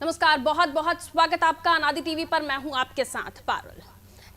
नमस्कार, बहुत बहुत स्वागत आपका अनादि टीवी पर। मैं हूं आपके साथ पारुल।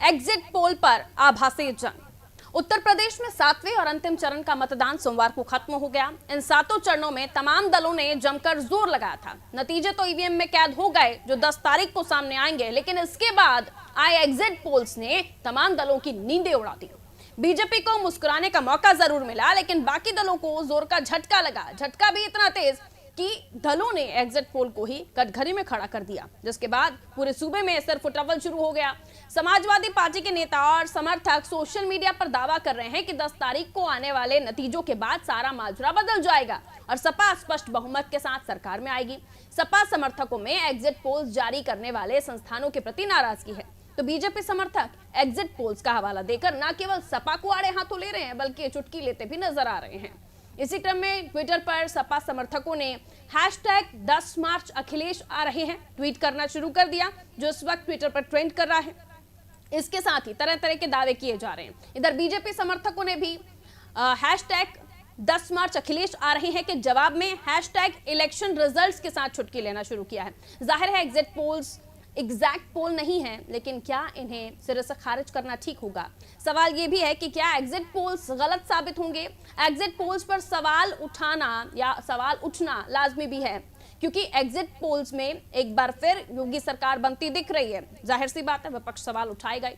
एग्जिट पोल पर आभासी जंग। उत्तर प्रदेश में 7वें और अंतिम चरण का मतदान सोमवार को खत्म हो गया। इन 7 चरणों में तमाम दलों ने जमकर जोर लगाया था। नतीजे तो ईवीएम में कैद हो गए जो 10 तारीख को सामने आएंगे, लेकिन इसके बाद आए एग्जिट पोल्स ने तमाम दलों की नींदें उड़ा दी। बीजेपी को मुस्कुराने का मौका जरूर मिला, लेकिन बाकी दलों को जोर का झटका लगा। झटका भी इतना तेज कि दलों ने एग्जिट पोल को ही कटघरे में खड़ा कर दिया, जिसके बाद पूरे सूबे में सिर फुटवल शुरू हो गया। समाजवादी पार्टी के नेता और समर्थक सोशल मीडिया पर दावा कर रहे हैं कि 10 तारीख को आने वाले नतीजों के बाद सारा माजरा बदल जाएगा और सपा स्पष्ट बहुमत के साथ सरकार में आएगी। सपा समर्थकों में एग्जिट पोल्स जारी करने वाले संस्थानों के प्रति नाराजगी है, तो बीजेपी समर्थक एग्जिट पोल्स का हवाला देकर न केवल सपा को आड़े हाथों ले रहे हैं, बल्कि चुटकी लेते भी नजर आ रहे हैं। इसी क्रम में ट्विटर पर सपा समर्थकों ने #10 मार्च अखिलेश आ रहे हैं ट्वीट करना शुरू कर दिया, जो इस वक्त ट्विटर पर ट्रेंड कर रहा है। इसके साथ ही तरह तरह के दावे किए जा रहे हैं। इधर बीजेपी समर्थकों ने भी #10 मार्च अखिलेश आ रहे हैं के जवाब में #इलेक्शन रिजल्ट्स के साथ चुटकी लेना शुरू किया है। जाहिर है एग्जिट पोल्स एग्जैक्ट पोल नहीं है, लेकिन क्या इन्हें सिरे से खारिज करना ठीक होगा? सवाल यह भी है कि क्या एग्जिट पोल्स गलत साबित होंगे? एग्जिट पोल्स पर सवाल उठाना या सवाल उठना लाजमी भी है, क्योंकि एग्जिट पोल्स में एक बार फिर योगी सरकार बनती दिख रही है। जाहिर सी बात है विपक्ष सवाल उठाएगा।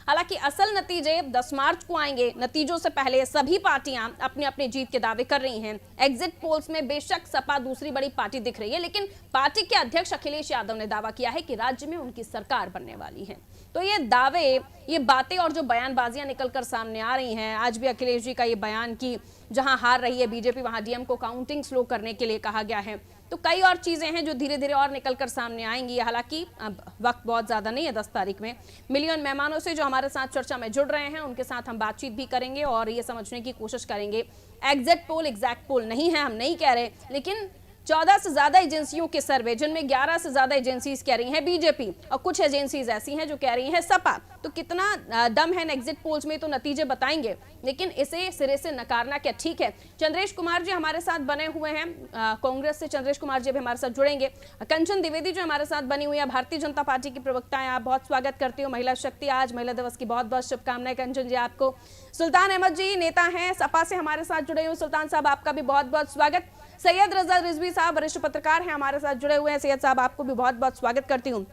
हालांकि असल नतीजे 10 मार्च को आएंगे। नतीजों से पहले सभी पार्टियां अपनी अपनी जीत के दावे कर रही हैं। एग्जिट पोल्स में बेशक सपा दूसरी बड़ी पार्टी दिख रही है, लेकिन पार्टी के अध्यक्ष अखिलेश यादव ने दावा किया है कि राज्य में उनकी सरकार बनने वाली है। तो ये दावे, ये बातें और जो बयानबाजियां निकलकर सामने आ रही हैं, आज भी अखिलेश जी का ये बयान कि जहां हार रही है बीजेपी वहां डीएम को काउंटिंग स्लो करने के लिए कहा गया है, तो कई और चीजें हैं जो धीरे धीरे और निकलकर सामने आएंगी। हालांकि अब वक्त बहुत ज्यादा नहीं है। 10 तारीख में मिलियन मेहमानों से जो हमारे साथ चर्चा में जुड़ रहे हैं उनके साथ हम बातचीत भी करेंगे और ये समझने की कोशिश करेंगे। एग्जिट पोल एग्जैक्ट पोल नहीं है, हम नहीं कह रहे, लेकिन 14 से ज्यादा एजेंसियों के सर्वे, जिनमें 11 से ज्यादा एजेंसीज कह रही हैं बीजेपी और कुछ एजेंसीज ऐसी हैं जो कह रही हैं सपा। तो कितना दम है एग्जिट पोल्स में, तो नतीजे बताएंगे, लेकिन इसे सिरे से नकारना क्या ठीक है? चंद्रेश कुमार जी हमारे साथ बने हुए हैं, कांग्रेस से चंद्रेश कुमार जी भी हमारे साथ जुड़ेंगे। कंचन द्विवेदी जो हमारे साथ बनी हुई है, भारतीय जनता पार्टी की प्रवक्ता है, आप बहुत स्वागत करती हो। महिला शक्ति, आज महिला दिवस की बहुत बहुत शुभकामनाएं कंचन जी आपको। सुल्तान अहमद जी नेता हैं, सपा से हमारे साथ जुड़े हुए। सुल्तान साहब आपका भी बहुत बहुत स्वागत। सैयद रजा रिजवी साहब वरिष्ठ पत्रकार हैं, हमारे साथ जुड़े हुए हैं। सैयद साहब आपको भी बहुत बहुत स्वागत करती हूँ।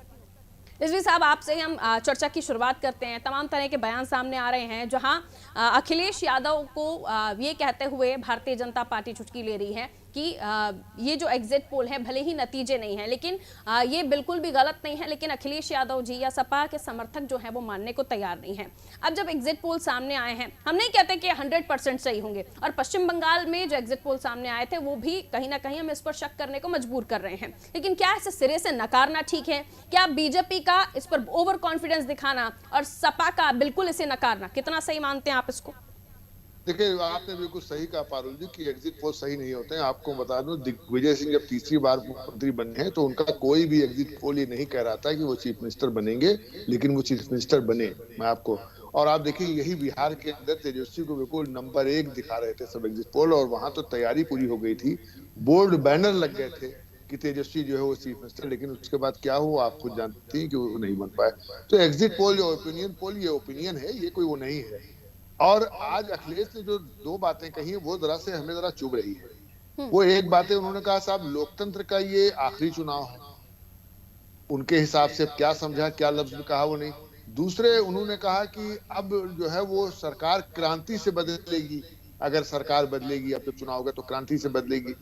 रिजवी साहब, आपसे हम चर्चा की शुरुआत करते हैं। तमाम तरह के बयान सामने आ रहे हैं, जहां अखिलेश यादव को ये कहते हुए भारतीय जनता पार्टी चुटकी ले रही है कि ये जो एग्जिट पोल है भले ही नतीजे नहीं है, लेकिन ये बिल्कुल भी गलत नहीं है, लेकिन अखिलेश यादव जी या सपा के समर्थक जो है वो मानने को तैयार नहीं है। अब जब एग्जिट पोल सामने आए हैं, हम नहीं कहते कि 100% सही होंगे, और पश्चिम बंगाल में जो एग्जिट पोल सामने आए थे वो भी कहीं ना कहीं हम इस पर शक करने को मजबूर कर रहे हैं, लेकिन क्या इसे सिरे से नकारना ठीक है? क्या बीजेपी का इस पर ओवर कॉन्फिडेंस दिखाना और सपा का बिल्कुल इसे नकारना, कितना सही मानते हैं आप इसको? देखिए, आपने बिल्कुल सही कहा पारुल जी कि एग्जिट पोल सही नहीं होते हैं। आपको बता दूं, दिग्विजय सिंह जब तीसरी बार मुख्यमंत्री बने हैं तो उनका कोई भी एग्जिट पोल ये नहीं कह रहा था कि वो चीफ मिनिस्टर बनेंगे, लेकिन वो चीफ मिनिस्टर बने। मैं आपको और आप देखिए, यही बिहार के अंदर तेजस्वी को बिल्कुल नंबर 1 दिखा रहे थे सब एग्जिट पोल, और वहां तो तैयारी पूरी हो गई थी, बोर्ड बैनर लग गए थे कि तेजस्वी जो है वो चीफ मिनिस्टर। लेकिन उसके बाद क्या हुआ आप खुद जानती हैं कि वो नहीं बन पाए। तो एग्जिट पोल जो ओपिनियन पोल, ये ओपिनियन है, ये कोई वो नहीं है। और आज अखिलेश ने जो 2 बातें कही वो जरा से हमें जरा चुभ रही है। वो एक बात है, उन्होंने कहा साहब लोकतंत्र का ये आखिरी चुनाव है, उनके हिसाब से क्या समझा, क्या लफ्ज कहा वो नहीं। दूसरे उन्होंने कहा कि अब जो है वो सरकार क्रांति से बदलेगी, अगर सरकार बदलेगी, अब तो चुनाव होगा तो क्रांति से बदलेगी।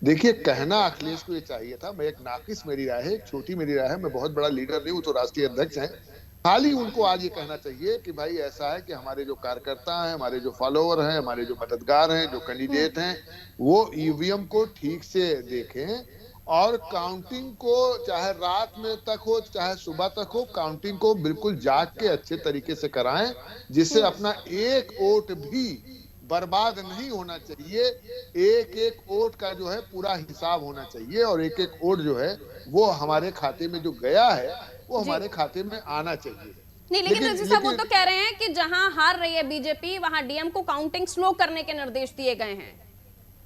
देखिए, कहना अखिलेश को ये चाहिए था, मैं एक नाकिस मेरी राय है, एक छोटी मेरी राय है, मैं बहुत बड़ा लीडर नहीं हूं, तो राष्ट्रीय अध्यक्ष हैं। खाली उनको आज ये कहना चाहिए कि भाई ऐसा है कि हमारे जो कार्यकर्ता हैं, हमारे जो फॉलोअर हैं, हमारे जो मतदार हैं, जो कैंडिडेट हैं, वो ईवीएम को ठीक से देखें और काउंटिंग को चाहे रात में तक हो चाहे सुबह तक हो, काउंटिंग को बिल्कुल जाग के अच्छे तरीके से कराएं, जिससे अपना एक वोट भी बर्बाद नहीं होना चाहिए। एक एक वोट का जो है पूरा हिसाब होना चाहिए, और एक एक वोट जो है वो हमारे खाते में जो गया है वो हमारे खाते में आना चाहिए। नहीं, लेकिन रजी साहब वो तो कह रहे हैं कि जहां हार रही है बीजेपी वहां डीएम को काउंटिंग स्लो करने के निर्देश दिए गए हैं,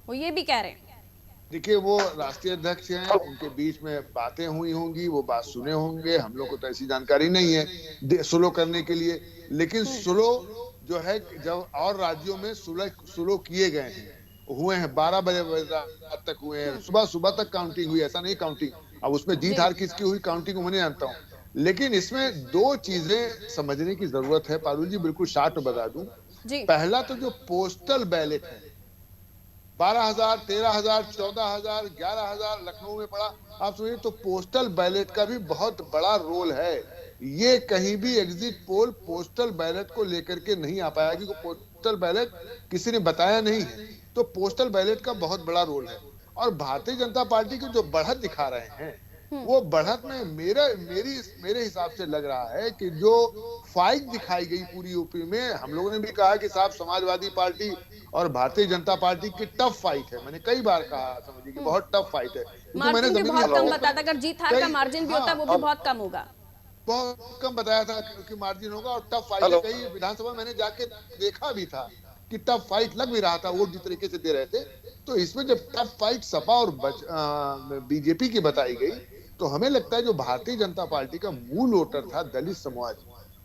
वो ये भी कह रहे हैं। देखिए वो राष्ट्रीय अध्यक्ष हैं, उनके बीच में बातें हुई होंगी, वो बात सुने होंगे, हम लोग को तो ऐसी जानकारी नहीं है सुलह करने के लिए। लेकिन सुलह जो है जब और राज्यों में सुलह सुलह किए गए हैं, हुए हैं, 12 बजे रात तक हुए हैं, सुबह सुबह तक काउंटिंग हुई, ऐसा नहीं काउंटिंग। अब उसमें जीत जी हार किसकी हुई काउंटिंग मैं नहीं जानता हूँ, लेकिन इसमें दो चीजें समझने की जरूरत है पारुल जी, बिल्कुल शार्ट में बता दूं। जी पहला तो जो पोस्टल बैलेट है, 12,000, 13,000, 14,000, 11,000 लखनऊ में पड़ा। आप सोचिए, तो पोस्टल बैलेट का भी बहुत बड़ा रोल है। ये कहीं भी एग्जिट पोल पोस्टल बैलेट को लेकर के नहीं आ पाया, क्योंकि पोस्टल बैलेट किसी ने बताया नहीं है। तो पोस्टल बैलेट का बहुत बड़ा रोल है। और भारतीय जनता पार्टी की जो बढ़त दिखा रहे हैं, वो बढ़त में मेरे हिसाब से लग रहा है कि जो फाइट दिखाई गई पूरी यूपी में, हम लोगों ने भी कहा कि साहब समाजवादी पार्टी और भारतीय जनता पार्टी की टफ फाइट है। मैंने कई बार कहा, समझिए कि बहुत टफ फाइट है, क्योंकि मैंने मार्जिन भी जमीनी बहुत कम हालात बताता, अगर जीत हार का मार्जिन भी होता है वो भी बहुत कम होगा। बहुत कम बताया था कि मार्जिन होगा, और टफ फाइट है। कई विधानसभा मैंने जाके देखा भी था कि टफ फाइट लग भी रहा था, वोट जिस तरीके से दे रहे थे। तो इसमें जब टफ फाइट सपा और बीजेपी की बताई गई, तो हमें लगता है जो भारतीय जनता पार्टी का मूल वोटर था दलित समाज,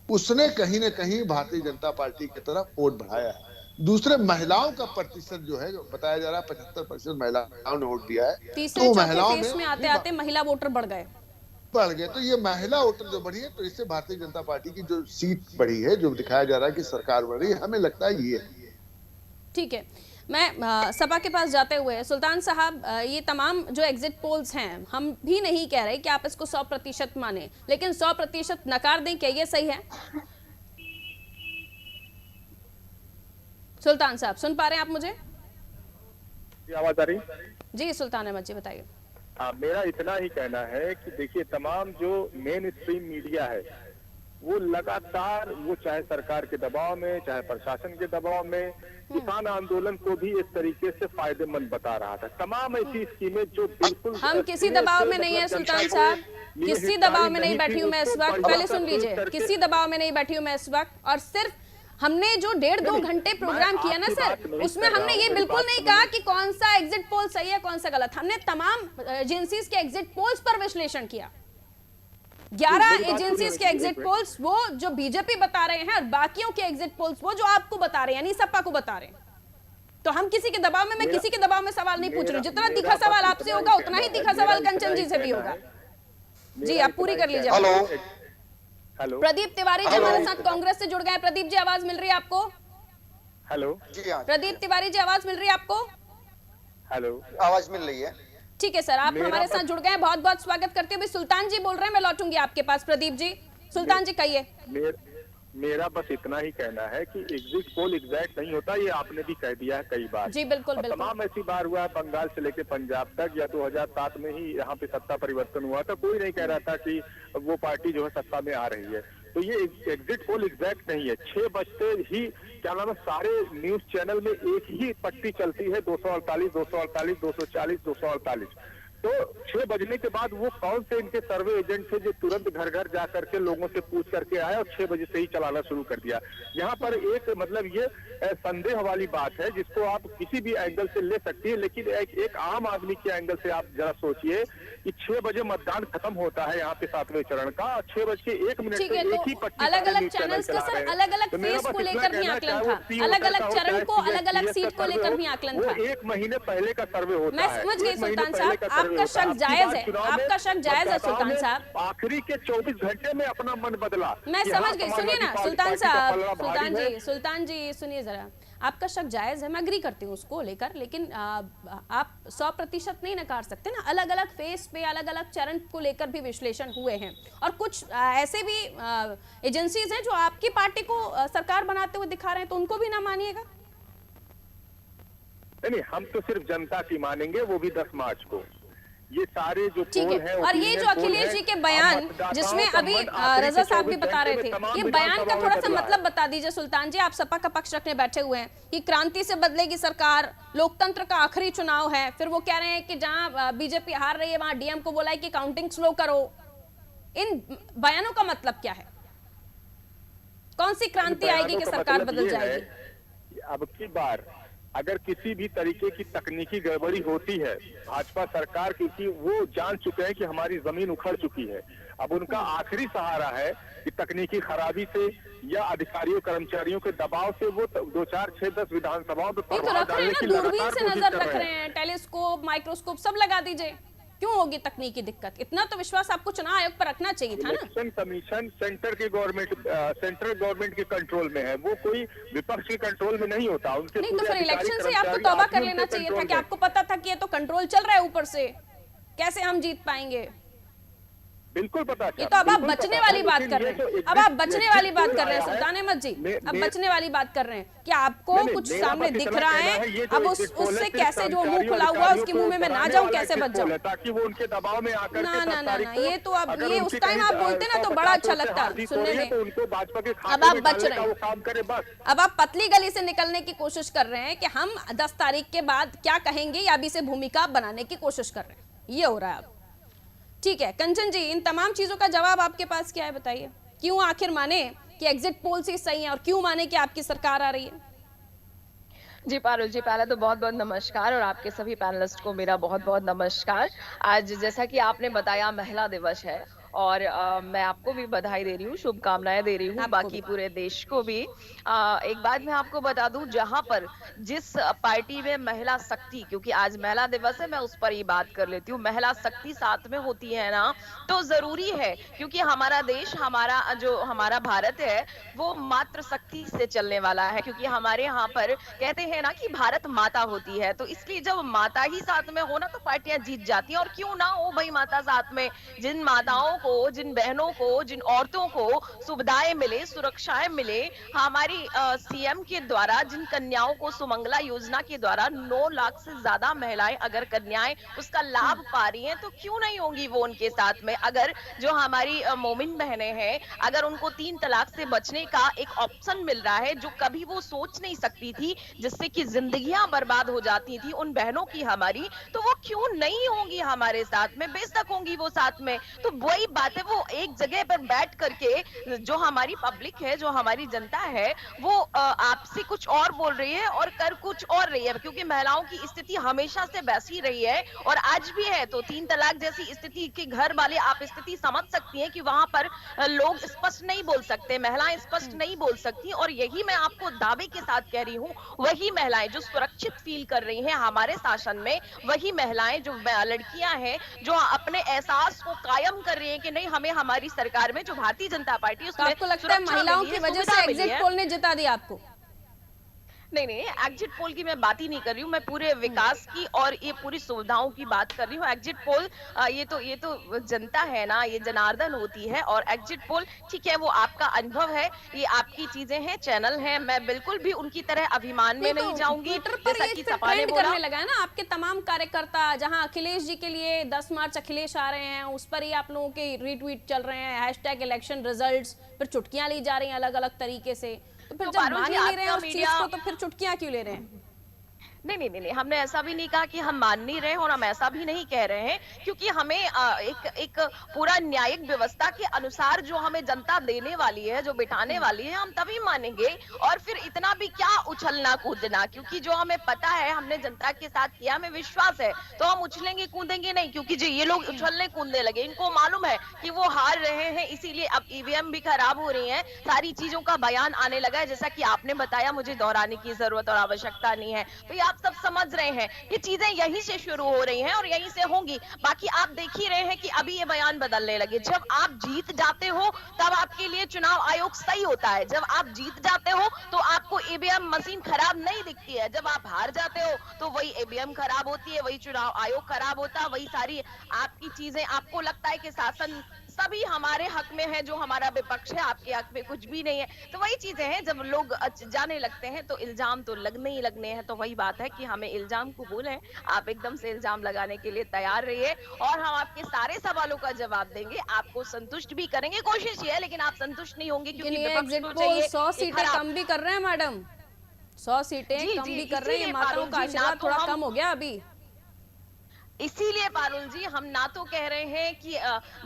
उसने कहीं ना कहीं भारतीय जनता पार्टी की तरफ वोट बढ़ाया है। दूसरे महिलाओं का प्रतिशत जो है बताया जा रहा है 75% महिलाओं ने वोट दिया है। तीसरे तो चौथे महिलाओं फेज में में आते भी आते महिला वोटर बढ़ गए। बढ़ गए। तो ये महिला वोटर जो बढ़ी है, तो इससे भारतीय जनता पार्टी की जो सीट बढ़ी है, जो दिखाया जा रहा है कि सरकार बढ़ रही है, हमें लगता है ये है। ठीक है, मैं सपा के पास जाते हुए सुल्तान साहब, ये तमाम जो एग्जिट पोल्स हैं, हम भी नहीं कह रहे कि आप इसको 100% माने, लेकिन 100% नकार दें, क्या ये सही है? सुल्तान साहब सुन पा रहे हैं आप मुझे? आवाज आ रही? जी सुल्तान अहमद जी बताइए। हाँ, मेरा इतना ही कहना है कि देखिए, तमाम जो मेन स्ट्रीम मीडिया है वो लगातार, वो चाहे सरकार के दबाव में, चाहे प्रशासन के दबाव में, किसान आंदोलन को भी इस तरीके से फायदेमंद बता रहा था। तमाम ऐसी स्कीमें जो बिल्कुल हम किसी दबाव में नहीं है सुल्तान साहब, किसी दबाव में नहीं बैठी हूँ मैं इस वक्त। पहले सुन लीजिए, किसी दबाव में नहीं बैठी हूँ मैं इस वक्त। और सिर्फ हमने जो 1.5-2 घंटे प्रोग्राम किया ना सर, उसमें हमने ये बिल्कुल नहीं कहा कि कौन सा एग्जिट पोल सही है कौन सा गलत। हमने तमाम एजेंसीज के एग्जिट पोल्स पर विश्लेषण किया। 11 एजेंसीज के एग्जिट पोल्स वो जो बीजेपी बता रहे हैं, और बाकियों के एग्जिट पोल्स वो जो आपको बता रहे हैं, यानी सपा को बता रहे हैं। तो हम किसी के दबाव में, मैं किसी के दबाव में सवाल नहीं पूछ रही हूँ। जितना तीखा सवाल आपसे होगा उतना ही तीखा सवाल कंचन जी से भी होगा। जी आप पूरी कर लीजिए। हेलो, प्रदीप तिवारी जी हमारे साथ कांग्रेस से जुड़ गए हैं। प्रदीप जी आवाज मिल रही है आपको? हेलो, प्रदीप तिवारी जी आवाज मिल रही है आपको? हेलो, आवाज मिल रही है? ठीक है सर, आप हमारे साथ जुड़ गए हैं, बहुत बहुत स्वागत करते हुए। सुल्तान जी बोल रहे हैं, मैं लौटूंगी आपके पास। प्रदीप जी, सुल्तान जी कहिए। मेरा बस इतना ही कहना है कि एग्जिट पोल एग्जैक्ट नहीं होता, ये आपने भी कह दिया है कई बार। जी बिल्कुल बिल्कुल। तमाम ऐसी बार हुआ है, बंगाल से लेकर पंजाब तक, या 2007 में ही यहाँ पे सत्ता परिवर्तन हुआ था, कोई नहीं कह रहा था कि वो पार्टी जो है सत्ता में आ रही है। तो ये एग्जिट पोल एग्जैक्ट नहीं है। 6 बजते ही क्या नाम है, सारे न्यूज चैनल में एक ही पट्टी चलती है, 248, 248, 240, 248। तो 6 बजने के बाद वो कौन से इनके सर्वे एजेंट थे जो तुरंत घर घर जा करके लोगों से पूछ करके आए और 6 बजे से ही चलाना शुरू कर दिया। यहाँ पर एक मतलब ये संदेह वाली बात है जिसको आप किसी भी एंगल से ले सकती है, लेकिन एक आम आदमी के एंगल से आप जरा सोचिए कि 6 बजे मतदान खत्म होता है यहाँ पे 7वें चरण का, 6:01 ठीक है, एक तो ही पट्टी अलग अलग चैनल्स का सर अलग अलग फेस को लेकर भी आकलन था, अलग अलग चरण को अलग अलग सीट को लेकर भी आकलन था। 1 महीने पहले का सर्वे होता है। मैं समझ गई सुल्तान साहब, आपका शक जायज है, आपका शक जायज है सुल्तान साहब। आखिरी के 24 घंटे में अपना मन बदला। मैं समझ गई, सुनिए ना सुल्तान साहब, सुल्तान जी सुनिए जरा, आपका शक जायज है, मैं अग्री करती हूँ उसको लेकर, लेकिन आप 100% नहीं नकार सकते ना। अलग अलग फेस पे अलग अलग चरण को लेकर भी विश्लेषण हुए हैं, और कुछ ऐसे भी एजेंसीज हैं जो आपकी पार्टी को सरकार बनाते हुए दिखा रहे हैं, तो उनको भी ना मानिएगा। नहीं, हम तो सिर्फ जनता की मानेंगे, वो भी 10 मार्च को। ये सारे जो ठीक है, और ये जो अखिलेश जी के बयान, जिसमें अभी रजा साहब भी बता रहे थे, ये बयान का थोड़ा सा मतलब बता दीजिए सुल्तान जी। आप सपा का पक्ष रखने बैठे हुए हैं कि क्रांति से बदलेगी सरकार, लोकतंत्र का आखिरी चुनाव है, फिर वो कह रहे हैं कि जहां बीजेपी हार रही है वहां डीएम को बोला है कि काउंटिंग स्लो करो। इन बयानों का मतलब क्या है? कौन सी क्रांति आएगी कि सरकार बदल जाएगी? अब की बार अगर किसी भी तरीके की तकनीकी गड़बड़ी होती है, भाजपा सरकार, क्योंकि वो जान चुके हैं कि हमारी जमीन उखड़ चुकी है, अब उनका आखिरी सहारा है कि तकनीकी खराबी से या अधिकारियों कर्मचारियों के दबाव से वो 2, 4, 6, 10 विधानसभाओं पे नहीं तो रख रहे हैं ना, दूरबीन से नजर रख रहे हैं, टेलीस्कोप, माइक्रोस्कोप सब लगा दीजिए, क्यों होगी तकनीकी दिक्कत? इतना तो विश्वास आपको चुनाव आयोग पर रखना चाहिए था ना। इलेक्शन कमीशन सेंट्रल गवर्नमेंट के कंट्रोल में है, वो कोई विपक्ष के कंट्रोल में नहीं होता। उनके नहीं तो फिर इलेक्शन से आपको तौबा कर लेना चाहिए था कि आपको पता था कि ये तो कंट्रोल चल रहा है ऊपर से, कैसे हम जीत पाएंगे? बिल्कुल पता। ये तो अब आप बचने वाली बात कर रहे हैं, अब आप बचने वाली बात कर रहे हैं सुल्तान अहमद जी, अब बचने वाली बात कर रहे हैं कि आपको कुछ सामने दिख रहा है, अब उससे कैसे जो मुंह खुला हुआ उसके मुंह में मैं ना जाऊं, कैसे बच जाऊं? ताकि वो उनके दबाव में आकर ना ना ना ना, ये तो अब ये उस टाइम आप बोलते ना तो बड़ा अच्छा लगता सुनने में। उनको भाजपा के अब आप बच रहे हैं, काम करे बस। अब आप पतली गली से निकलने की कोशिश कर रहे हैं कि हम 10 तारीख के बाद क्या कहेंगे या अभी से भूमिका बनाने की कोशिश कर रहे हैं, ये हो रहा है अब। ठीक है कंचन जी, इन तमाम चीजों का जवाब आपके पास क्या है बताइए? क्यों आखिर माने कि एग्जिट पोल से सही है और क्यों माने कि आपकी सरकार आ रही है? जी पारुल जी, पहले तो बहुत बहुत नमस्कार और आपके सभी पैनलिस्ट को मेरा बहुत बहुत नमस्कार। आज जैसा कि आपने बताया महिला दिवस है और मैं आपको भी बधाई दे रही हूँ, शुभकामनाएं दे रही हूँ, बाकी पूरे देश को भी। एक बात मैं आपको बता दूं, जहां पर जिस पार्टी में महिला शक्ति, क्योंकि आज महिला दिवस है मैं उस पर ही बात कर लेती हूँ, महिला शक्ति साथ में होती है ना तो जरूरी है, क्योंकि हमारा देश, हमारा भारत है वो मात्र शक्ति से चलने वाला है। क्योंकि हमारे यहाँ पर कहते हैं ना कि भारत माता होती है, तो इसलिए जब माता ही साथ में हो ना तो पार्टियां जीत जाती हैं। और क्यों ना हो भाई माता साथ में, जिन माताओं को, जिन बहनों को, जिन औरतों को सुविधाएं मिले, सुरक्षाएं मिले, हमारी सीएम के द्वारा जिन कन्याओं को सुमंगला योजना के द्वारा 9 लाख से ज्यादा महिलाएं अगर कन्याएं उसका लाभ पा रही हैं तो क्यों नहीं होंगी वो उनके साथ में। अगर जो हमारी मोमिन बहनें हैं, अगर उनको 3 तलाक से बचने का एक ऑप्शन मिल रहा है जो कभी वो सोच नहीं सकती थी, जिससे कि जिंदगियां बर्बाद हो जाती थी उन बहनों की हमारी, तो वो क्यों नहीं होंगी हमारे साथ में? बेशक होंगी वो साथ में। तो वही बात है, वो एक जगह पर बैठ करके जो हमारी पब्लिक है, जो हमारी जनता है, वो आपसे कुछ और बोल रही है और कर कुछ और रही है। क्योंकि महिलाओं की स्थिति हमेशा से वैसी रही है और आज भी है। तो 3 तलाक जैसी स्थिति के घर वाले, आप स्थिति समझ सकती हैं कि वहां पर लोग स्पष्ट नहीं बोल सकते, महिलाएं स्पष्ट नहीं बोल सकती। और यही मैं आपको दावे के साथ कह रही हूँ, वही महिलाएं जो सुरक्षित फील कर रही हैं हमारे शासन में, वही महिलाएं जो लड़कियां हैं जो अपने एहसास को कायम कर रही हैं कि नहीं, हमें हमारी सरकार में जो भारतीय जनता पार्टी उसमें आपको लगता है महिलाओं की वजह से एग्जिट पोल ने जिता दिया आपको? नहीं, एग्जिट पोल की मैं बात ही नहीं कर रही हूँ, मैं पूरे विकास की और ये पूरी सुविधाओं की बात कर रही हूँ। एग्जिट पोल ये तो जनता है ना, ये जनार्दन होती है। और एग्जिट पोल ठीक है, वो आपका अनुभव है, ये आपकी चीजें हैं, चैनल हैं, मैं बिल्कुल भी उनकी तरह अभिमान में नहीं जाऊंगी। जैसा कि ट्रेंड करने लगा है ना आपके तमाम कार्यकर्ता, जहां अखिलेश जी के लिए 10 मार्च अखिलेश आ रहे हैं, उस पर ही आप लोगों के रीट्वीट चल रहे हैं, हैशटैग इलेक्शन रिजल्ट्स, फिर चुटकियां ली जा रही हैं अलग अलग तरीके से। तो फिर जब मान ही नहीं रहे हैं उस चीज को तो फिर चुटकियां क्यों ले रहे हैं? नहीं, हमने ऐसा भी नहीं कहा कि हम मान नहीं रहे और हम ऐसा भी नहीं कह रहे हैं, क्योंकि हमें एक पूरा न्यायिक व्यवस्था के अनुसार जो हमें जनता देने वाली है, जो बिठाने वाली है, हम तभी मानेंगे। और फिर इतना भी क्या उछलना कूदना, क्योंकि जो हमें पता है, हमने जनता के साथ किया, हमें विश्वास है, तो हम उछलेंगे कूदेंगे नहीं। क्योंकि जो ये लोग उछलने कूदने लगे, इनको मालूम है कि वो हार रहे हैं, इसीलिए अब ईवीएम भी खराब हो रही है, सारी चीजों का बयान आने लगा है, जैसा कि आपने बताया, मुझे दोहराने की जरूरत और आवश्यकता नहीं है। तो ये आप सब समझ रहे हैं, ये चीजें यहीं से शुरू हो रही हैं और यहीं से होंगी। बाकी आप देख ही रहे हैं कि अभी ये बयान बदलने लगे। जब आप जीत जाते हो तब आपके लिए चुनाव आयोग सही होता है। जब आप जीत जाते हो तो आपको ईवीएम मशीन खराब नहीं दिखती है। जब आप हार जाते हो तो वही ईवीएम खराब होती है, वही चुनाव आयोग खराब होता है, वही सारी आपकी चीजें। आपको लगता है कि शासन सभी हमारे हक में है, जो हमारा विपक्ष है आपके हक में कुछ भी नहीं है। तो वही चीजें हैं, जब लोग जाने लगते हैं तो इल्जाम तो लगने ही लगने हैं। तो वही बात है कि हमें इल्जाम कबूल है, आप एकदम से इल्जाम लगाने के लिए तैयार रहिए और हम आपके सारे सवालों का जवाब देंगे, आपको संतुष्ट भी करेंगे। कोशिश ये है, लेकिन आप संतुष्ट नहीं होंगे क्योंकि एग्जिट पोल 100 सीटें कम भी कर रहे हैं मैडम, 100 सीटें कम भी कर रहे हैं, माताओं का आशीर्वाद थोड़ा कम हो गया अभी। इसीलिए पारुल जी हम ना तो कह रहे हैं कि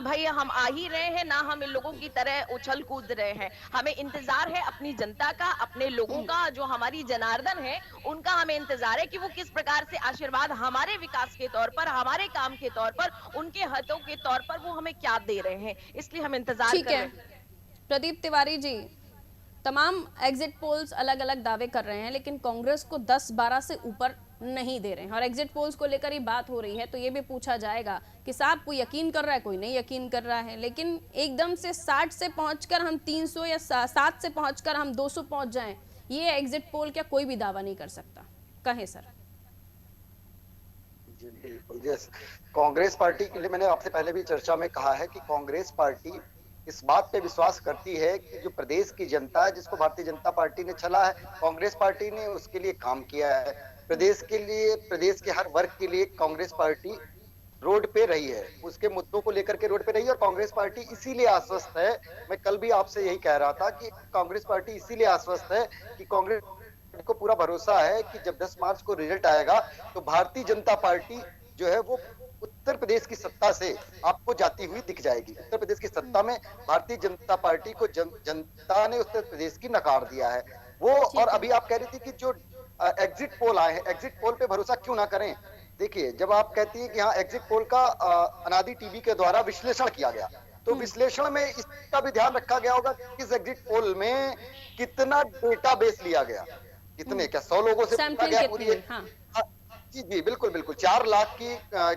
भाई हम आ ही रहे हैं, ना हम इन लोगों की तरह उछल कूद रहे हैं। हमें इंतजार है अपनी जनता का, अपने लोगों का, जो हमारी जनार्दन है उनका हमें इंतजार है कि वो किस प्रकार से आशीर्वाद हमारे विकास के तौर पर, हमारे काम के तौर पर, उनके हितों के तौर पर वो हमें क्या दे रहे हैं, इसलिए हम इंतजार ठीक कर है रहे हैं। प्रदीप तिवारी जी, तमाम एग्जिट पोल्स अलग अलग दावे कर रहे हैं लेकिन कांग्रेस को 10-12 से ऊपर नहीं दे रहे हैं और एग्जिट पोल्स को लेकर ही बात हो रही है तो ये भी पूछा जाएगा कि साहब कोई यकीन कर रहा है, कोई नहीं यकीन कर रहा है, लेकिन एकदम से 60 से पहुंचकर हम 300 या 7 से पहुंचकर हम 200 पहुंच जाएं, ये एग्जिट पोल क्या कोई भी दावा नहीं कर सकता? कहें सर। जी बिल्कुल, यस। कांग्रेस पार्टी के लिए मैंने आपसे पहले भी चर्चा में कहा है कि कांग्रेस पार्टी इस बात पे विश्वास करती है कि जो प्रदेश की जनता है, जिसको भारतीय जनता पार्टी ने चला है, कांग्रेस पार्टी ने उसके लिए काम किया है। प्रदेश के लिए, प्रदेश के हर वर्ग के लिए कांग्रेस पार्टी रोड पे रही है, उसके मुद्दों को लेकर के रोड पे रही है और कांग्रेस पार्टी इसीलिए आश्वस्त है। मैं कल भी आपसे यही कह रहा था कि कांग्रेस पार्टी इसीलिए आश्वस्त है कि कांग्रेस को पूरा भरोसा है कि जब 10 मार्च को रिजल्ट आएगा तो भारतीय जनता पार्टी जो है वो उत्तर प्रदेश की सत्ता से आपको जाती हुई दिख जाएगी। उत्तर प्रदेश की सत्ता में भारतीय जनता पार्टी को जनता ने उत्तर प्रदेश की नकार दिया है वो। और अभी आप कह रही थी कि जो एग्जिट पोल आए हैं, एग्जिट पोल पे भरोसा क्यों ना करें। देखिए, जब आप कहती है कि हाँ एग्जिट पोल का अनादि टीवी के द्वारा विश्लेषण किया गया, तो विश्लेषण में इसका भी ध्यान रखा गया होगा कि इस एग्जिट पोल में कितना डेटाबेस लिया गया, कितने, क्या 100 लोगों से पूछा गया पूरी? हाँ। जी जी बिल्कुल बिल्कुल। 4 लाख की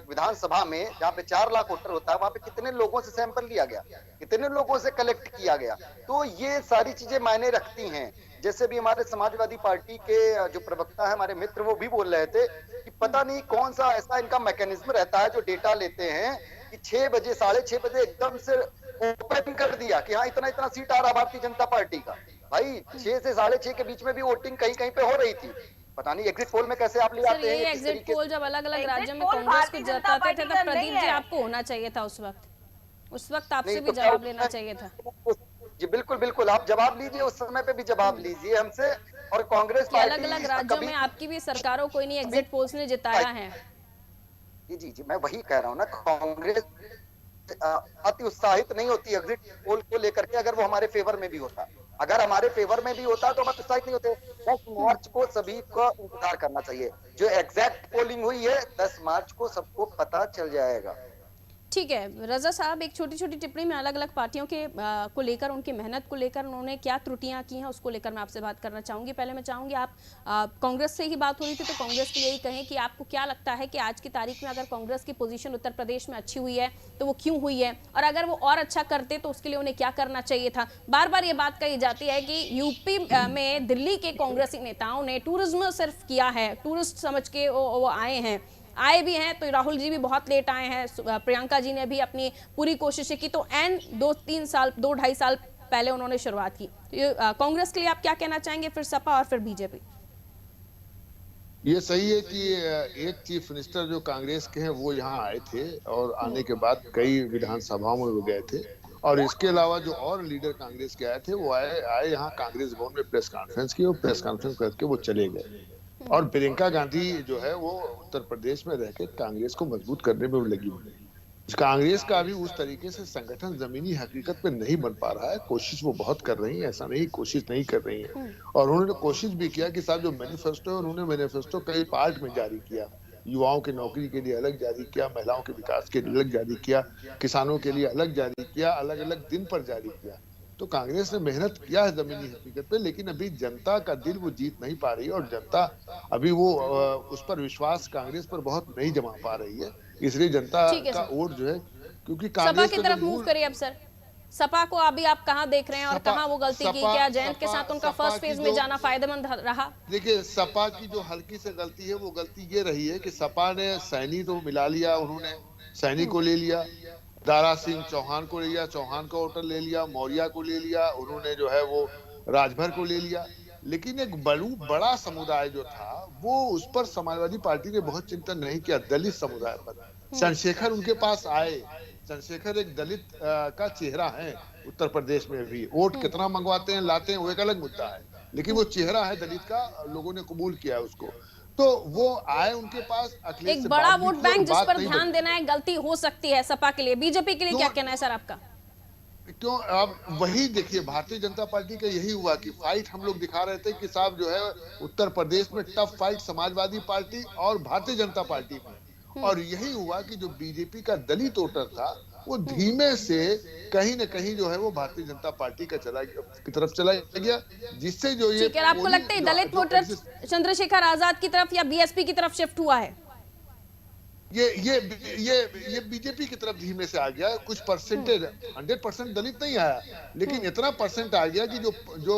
विधानसभा में जहाँ पे 4 लाख वोटर होता है, वहां पे कितने लोगों से सैंपल लिया गया, कितने लोगों से कलेक्ट किया गया, तो ये सारी चीजें मायने रखती हैं। जैसे भी हमारे समाजवादी पार्टी के जो प्रवक्ता है, हमारे मित्र, वो भी बोल रहे थे कि पता नहीं कौन सा ऐसा इनका मैकेनिज्म रहता है जो डेटा लेते हैं कि 6 बजे 6:30 बजे एकदम से ओपन कर दिया कि हाँ इतना इतना सीट आ रहा भारतीय जनता पार्टी का। भाई 6 से 6:30 के बीच में भी वोटिंग कहीं कहीं पे हो रही थी। पता नहीं एग्जिट पोल में कैसे आप ले आते हैं। ये एग्जिट पोल जब अलग अलग राज्यों में कांग्रेस को जताते थे तब प्रदीप जी आपको होना चाहिए था उस वक्त आपसे भी जवाब लेना चाहिए था। जी बिल्कुल बिल्कुल, आप जवाब लीजिए, उस समय पे भी जवाब लीजिए हमसे। और कांग्रेस पार्टी अलग अलग राज्यों में आपकी भी सरकारों को नहीं एग्जिट पोल्स ने जिताया है। जी जी जी, मैं वही कह रहा हूँ ना, कांग्रेस अति उत्साहित नहीं होती एग्जिट पोल को लेकर के। अगर वो हमारे फेवर में भी होता, अगर हमारे फेवर में भी होता तो हम उत्साहित नहीं होते। 10 मार्च को सभी को इंतजार करना चाहिए। जो एग्जैक्ट पोलिंग हुई है 10 मार्च को सबको पता चल जाएगा। ठीक है रजा साहब, एक छोटी छोटी टिप्पणी में अलग अलग पार्टियों के को लेकर, उनकी मेहनत को लेकर, उन्होंने क्या त्रुटियां की हैं उसको लेकर मैं आपसे बात करना चाहूंगी। पहले मैं चाहूंगी आप कांग्रेस से ही बात हो रही थी तो कांग्रेस के लिए ही कहें कि आपको क्या लगता है कि आज की तारीख में अगर कांग्रेस की पोजीशन उत्तर प्रदेश में अच्छी हुई है तो वो क्यों हुई है, और अगर वो और अच्छा करते तो उसके लिए उन्हें क्या करना चाहिए था। बार बार ये बात कही जाती है कि यूपी में दिल्ली के कांग्रेसी नेताओं ने टूरिज्म सिर्फ किया है, टूरिस्ट समझ के वो आए भी हैं, तो राहुल जी भी बहुत लेट आए हैं, प्रियंका जी ने भी अपनी पूरी कोशिशें की, तो एन 2-2.5 साल पहले उन्होंने शुरुआत की। तो कांग्रेस के लिए आप क्या कहना चाहेंगे, फिर सपा और फिर बीजेपी? ये सही है कि एक चीफ मिनिस्टर जो कांग्रेस के हैं वो यहाँ आए थे और आने के बाद कई विधानसभाओं में वो गए थे, और इसके अलावा जो और लीडर कांग्रेस के आए थे वो आए यहाँ कांग्रेस भवन में प्रेस कॉन्फ्रेंस की, और प्रेस कॉन्फ्रेंस करके वो चले गए। और प्रियंका गांधी जो है वो उत्तर प्रदेश में रहकर कांग्रेस को मजबूत करने में लगी हुई है। कांग्रेस का भी उस तरीके से संगठन जमीनी हकीकत में नहीं बन पा रहा है। कोशिश वो बहुत कर रही है, ऐसा नहीं कोशिश नहीं कर रही है। और उन्होंने कोशिश भी किया कि साहब जो मैनिफेस्टो है, उन्होंने मैनिफेस्टो कई पार्ट में जारी किया। युवाओं की नौकरी के लिए अलग जारी किया, महिलाओं के विकास के लिए अलग जारी किया, किसानों के लिए अलग जारी किया, अलग अलग दिन पर जारी किया। तो कांग्रेस ने मेहनत किया है जमीनी हकीकत पे, लेकिन अभी जनता का दिल वो जीत नहीं पा रही है, और जनता अभी वो उस पर विश्वास कांग्रेस पर बहुत नहीं जमा पा रही है। इसलिए जनता का वोट जो है, क्योंकि कांग्रेस सपा की तरफ मूव करिए अब सर। सपा को अभी आप कहाँ देख रहे हैं और कहाँ वो गलती की? क्या जयंत के साथ उनका फर्स्ट फेज में जाना फायदेमंद रहा? देखिए, सपा की जो हल्की से गलती है वो गलती ये रही है कि सपा ने सैनी तो मिला लिया, उन्होंने सैनी को ले लिया, दारा सिंह चौहान को ले लिया, चौहान का वोटर ले लिया, मौर्य को ले लिया, उन्होंने जो है वो राजभर को ले लिया। लेकिन एक बड़ा समुदाय जो था वो, उस पर समाजवादी पार्टी ने बहुत चिंतन नहीं किया, दलित समुदाय पर। चंद्रशेखर उनके पास आए, चंद्रशेखर एक दलित का चेहरा है उत्तर प्रदेश में भी। वोट कितना मंगवाते हैं लाते हैं वो एक अलग मुद्दा है, लेकिन वो चेहरा है दलित का, लोगों ने कबूल किया उसको। तो वो आए उनके पास, अखिलेश एक से बड़ा बात भी वोट की और बैंक जिस बात पर नहीं ध्यान बनी। देना है, गलती हो सकती है सपा के लिए, बीजेपी के लिए क्या क्यों कहना है सर आपका? क्यों अब वही देखिए, भारतीय जनता पार्टी का यही हुआ कि फाइट हम लोग दिखा रहे थे कि साहब जो है उत्तर प्रदेश में टफ फाइट समाजवादी पार्टी और भारतीय जनता पार्टी में, और यही हुआ कि जो बीजेपी का दलित वोटर था वो धीमे से कहीं ना कहीं जो है वो भारतीय जनता पार्टी का की तरफ चला गया, जिससे जो ये ठीक है, आपको पोलिंग लगता है जो, दलित जो वोटर एग्जिस्ट चंद्रशेखर आजाद की तरफ या बीएसपी की तरफ शिफ्ट हुआ है? ये ये ये बीजेपी की तरफ धीमे से आ गया, कुछ परसेंटेज, 100% दलित नहीं आया, लेकिन इतना परसेंट आ गया कि जो जो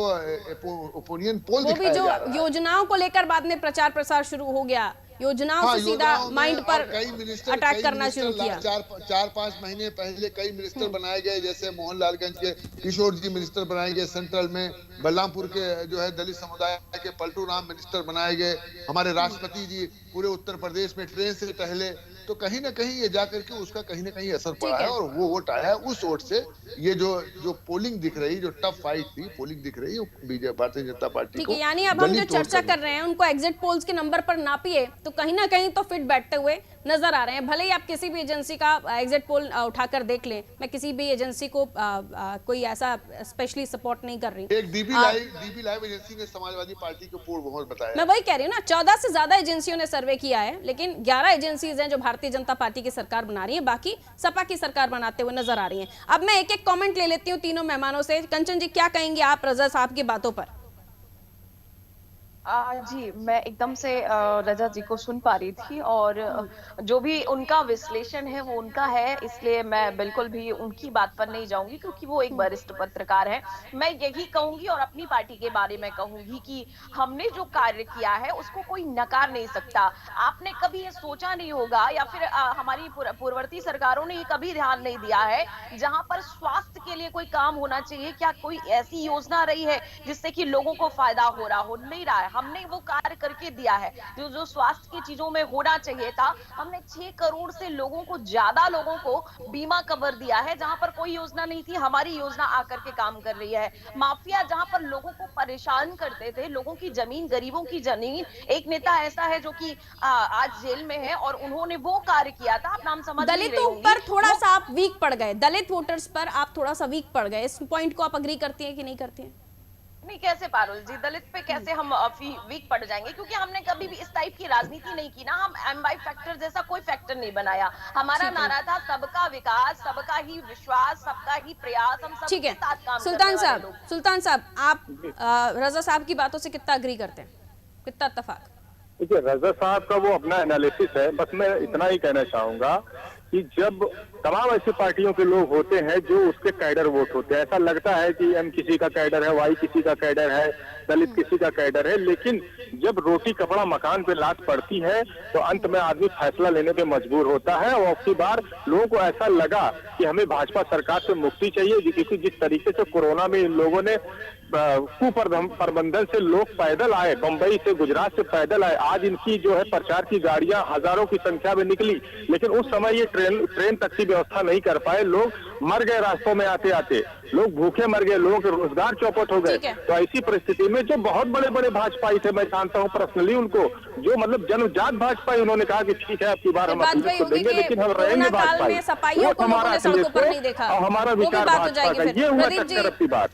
ओपिनियन पोल वो भी दिखाया जो जा रहा है। योजनाओं को लेकर बाद में प्रचार प्रसार शुरू हो गया, योजनाओं हाँ, से सीधा योजनाओं में, माइंड पर और कई अटैक करना शुरू मिनिस्टर किया। चार पांच महीने पहले कई मिनिस्टर बनाए गए, जैसे मोहनलालगंज के किशोर जी मिनिस्टर बनाए गए, सेंट्रल में बलरामपुर के जो है दलित समुदाय के पलटू राम मिनिस्टर बनाए गए, हमारे राष्ट्रपति जी पूरे उत्तर प्रदेश में ट्रेन से टहले, तो कहीं ना कहीं ये जाकर के उसका कहीं ना कहीं असर पड़ा ठीक है है। और वो वोट आया है। उस वोट से ये जो जो पोलिंग दिख रही, जो टफ फाइट थी पोलिंग दिख रही है बीजेपी भारतीय जनता पार्टी ठीक को है, यानी अब हम जो दलित वोट चर्चा का कर रहे हैं उनको एग्जिट पोल्स के नंबर पर नापिए तो कहीं ना कहीं तो फिट बैठते हुए नजर आ रहे हैं। भले ही आप किसी भी एजेंसी का एग्जिट पोल उठाकर देख लें, मैं किसी भी एजेंसी को कोई ऐसा स्पेशली सपोर्ट नहीं कर रही। एक डीबी लाइव एजेंसी ने समाजवादी पार्टी को पूर्ण बहुमत बताया। मैं वही कह रही हूँ ना, 14 से ज्यादा एजेंसियों ने सर्वे किया है, लेकिन 11 एजेंसीज हैं जो भारतीय जनता पार्टी की सरकार बना रही है, बाकी सपा की सरकार बनाते हुए नजर आ रही है। अब मैं एक एक कमेंट ले लेती हूँ तीनों मेहमानों से। कंचन जी, क्या कहेंगे आप रजा साहब की बातों पर? जी, मैं एकदम से रजा जी को सुन पा रही थी और जो भी उनका विश्लेषण है वो उनका है, इसलिए मैं बिल्कुल भी उनकी बात पर नहीं जाऊंगी क्योंकि वो एक वरिष्ठ पत्रकार है। मैं यही कहूंगी और अपनी पार्टी के बारे में कहूंगी कि हमने जो कार्य किया है उसको कोई नकार नहीं सकता। आपने कभी ये सोचा नहीं होगा या फिर हमारी पूर्ववर्ती सरकारों ने ये कभी ध्यान नहीं दिया है, जहां पर स्वास्थ्य के लिए कोई काम होना चाहिए, क्या कोई ऐसी योजना रही है जिससे कि लोगों को फायदा हो रहा हो? नहीं रहा है। हमने वो कार्य करके दिया है जो जो स्वास्थ्य की चीजों में होना चाहिए था। हमने 6 करोड़ से लोगों को, ज्यादा लोगों को बीमा कवर दिया है, जहां पर कोई योजना नहीं थी हमारी योजना आकर के काम कर रही है। माफिया जहां पर लोगों को परेशान करते थे, लोगों की जमीन, गरीबों की जमीन, एक नेता ऐसा है जो कि आज जेल में है और उन्होंने वो कार्य किया था। आप नाम समझ नहीं रहे दलितों होंगी। पर थोड़ा सा आप वीक पड़ गए, दलित वोटर्स पर आप थोड़ा सा वीक पड़ गए, इस पॉइंट को आप अग्री करती हैं कि नहीं करती हैं? नहीं, कैसे पारुल जी, दलित पे कैसे हम वीक पड़ जाएंगे? क्योंकि हमने कभी भी इस टाइप की राजनीति नहीं की ना, हम एमवाई फैक्टर जैसा कोई फैक्टर नहीं बनाया। हमारा नारा था सबका विकास, सबका ही विश्वास, सबका ही प्रयास, हम ठीक सबके है। साथ काम सुल्तान करने वाले साहब, लोग। सुल्तान साहब, आप रजा साहब की बातों से कितना अग्री करते हैं, कितना इत्तेफाक? देखिए, रजा साहब का वो अपना एनालिसिस है, बस मैं इतना ही कहना चाहूंगा कि जब तमाम ऐसी पार्टियों के लोग होते हैं जो उसके कैडर वोट होते हैं, ऐसा लगता है कि एम किसी का कैडर है, वाई किसी का कैडर है, दलित किसी का कैडर है, लेकिन जब रोटी कपड़ा मकान पे लात पड़ती है तो अंत में आदमी फैसला लेने पे मजबूर होता है। और अब की बार लोगों को ऐसा लगा कि हमें भाजपा सरकार से मुक्ति चाहिए, क्योंकि जिस तरीके से कोरोना में इन लोगों ने कुप्रबंधन से लोग पैदल आए, बंबई से, गुजरात से पैदल आए, आज इनकी जो है प्रचार की गाड़ियां हजारों की संख्या में निकली, लेकिन उस समय ये ट्रेन तक की व्यवस्था नहीं कर पाए, लोग मर गए रास्तों में आते आते, लोग भूखे मर गए, लोगों के रोजगार चौपट हो गए। तो ऐसी परिस्थिति में जो बहुत बड़े बड़े भाजपाई थे, मैं जानता हूँ पर्सनली उनको, जो मतलब जन्मजात भाजपाई, उन्होंने कहा कि ठीक है आपकी बार हम अखिलेश को देंगे, लेकिन हम रहेंगे भाजपाई। वो हमारा अखिलेश है और हमारा विचार भाजपा का, ये हुआ टक्कर अपनी बात।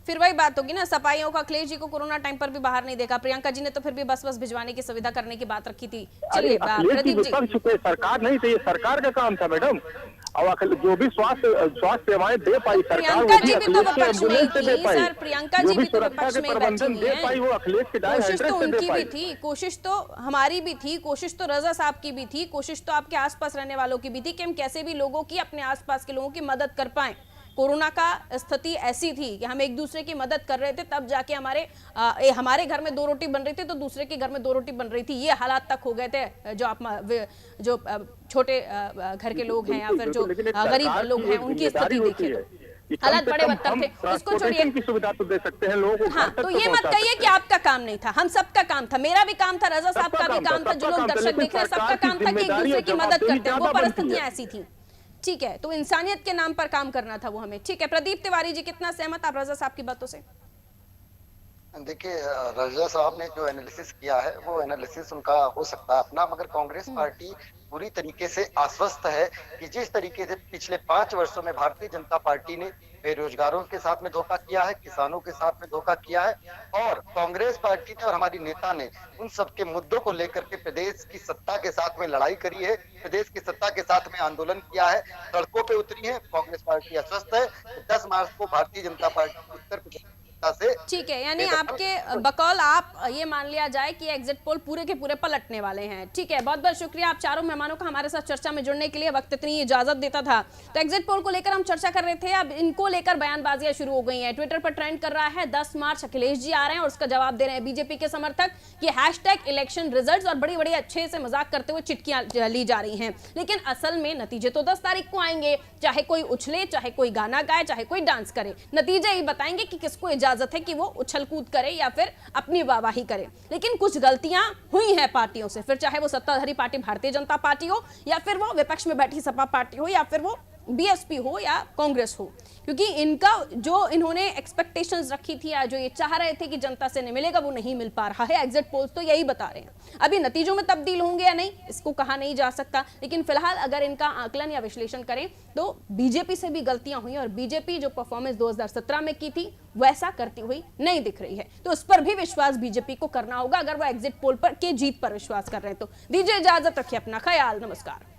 फिर वही बात होगी ना, सपाइयों का अखिलेश जी को कोरोना टाइम पर भी बाहर नहीं देखा, प्रियंका जी ने तो फिर भी बस भिजवाने की सुविधा करने की बात रखी थी। चलिए प्रदीप जी, सरकार नहीं थी, ये सरकार का काम था मैडम, और जो भी स्वास्थ्य सेवाएं दे पाई सरकार, प्रियंका जी भी तो विपक्ष में ही थी सर, प्रियंका जी भी तो विपक्ष में बैठी हुई हैं, वो अखिलेश के कोशिश तो उनकी भी थी, कोशिश तो हमारी भी थी, कोशिश तो रजा साहब की भी थी, कोशिश तो आपके आसपास रहने वालों की भी थी कि हम कैसे भी लोगों की, अपने आसपास के लोगों की मदद कर पाए। कोरोना का स्थिति ऐसी थी कि हम एक दूसरे की मदद कर रहे थे, तब जाके हमारे घर में 2 रोटी बन रही थी तो दूसरे के घर में 2 रोटी बन रही थी, ये हालात तक हो गए थे। जो छोटे घर के लोग हैं या फिर जो गरीब लोग हैं, उनकी स्थिति देखिए तो हालात बड़े बदतर थे। उसको छोड़िए, की सुविधा तो दे सकते हैं लोगों को। हाँ, तो ये मत कहिए कि आपका काम नहीं था, हम सबका काम था, मेरा भी काम था, रजा साहब का भी काम था, जो लोग दर्शक देख रहे हैं सबका काम था कि एक दूसरे की मदद करते हैं, वो परिस्थितियां ऐसी थी। ठीक है, तो इंसानियत के नाम पर काम करना था वो हमें। ठीक है, प्रदीप तिवारी जी, कितना सहमत आप रजा साहब की बातों से? देखिए रजा साहब ने जो एनालिसिस किया है वो एनालिसिस उनका हो सकता है अपना, मगर कांग्रेस पार्टी पूरी तरीके से आश्वस्त है कि जिस तरीके से पिछले 5 वर्षों में भारतीय जनता पार्टी ने बेरोजगारों के साथ में धोखा किया है, किसानों के साथ में धोखा किया है, और कांग्रेस पार्टी ने और हमारी नेता ने उन सबके मुद्दों को लेकर के प्रदेश की सत्ता के साथ में लड़ाई करी है, प्रदेश की सत्ता के साथ में आंदोलन किया है, सड़कों पे उतरी है। कांग्रेस पार्टी आश्वस्त है। 10 मार्च को भारतीय जनता पार्टी उत्तर प्रदेश से ठीक है, यानी आपके बकौल आप ये मान लिया जाए कि एग्जिट पोल पूरे के पूरे पलटने वाले हैं। ठीक है, बहुत बहुत शुक्रिया आप चारों मेहमानों का हमारे साथ चर्चा में जुड़ने के लिए। वक्त इतनी इजाजत देता था तो एग्जिट पोल को लेकर हम चर्चा कर रहे थे, अब इनको लेकर बयानबाजियां शुरू हो गई हैं। ट्विटर पर ट्रेंड कर रहा है 10 मार्च अखिलेश जी आ रहे हैं और उसका जवाब दे रहे हैं बीजेपी के समर्थक कि हैशटैग इलेक्शन रिजल्ट्स, और बड़ी बड़ी अच्छे से मजाक करते हुए चिटकियां ली जा रही हैं। लेकिन असल में नतीजे तो 10 तारीख को आएंगे, चाहे कोई उछले, चाहे कोई गाना गाए, चाहे कोई डांस करे, नतीजे ही बताएंगे कि किसको इजाजत है कि वो उछल कूद करे या फिर अपनी वाहवाही करे। लेकिन कुछ गलतियां हुई हैं पार्टियों से, फिर चाहे वो सत्ताधारी पार्टी भारतीय जनता पार्टी हो या फिर वो विपक्ष में बैठी सपा पार्टी हो या फिर वो बीएसपी हो या कांग्रेस हो, क्योंकि इनका जो इन्होंने एक्सपेक्टेशंस रखी थी या जो ये चाह रहे थे कि जनता से नहीं मिलेगा वो नहीं मिल पा रहा है। एग्जिट पोल्स तो यही बता रहे हैं। अभी नतीजों में तब्दील होंगे या नहीं इसको कहा नहीं जा सकता, लेकिन फिलहाल अगर इनका आकलन या विश्लेषण करें तो बीजेपी से भी गलतियां हुई और बीजेपी जो परफॉर्मेंस 2017 में की थी वैसा करती हुई नहीं दिख रही है। तो उस पर भी विश्वास बीजेपी को करना होगा अगर वो एग्जिट पोल पर के जीत पर विश्वास कर रहे हैं तो। दीजिए इजाजत, रखिए अपना ख्याल, नमस्कार।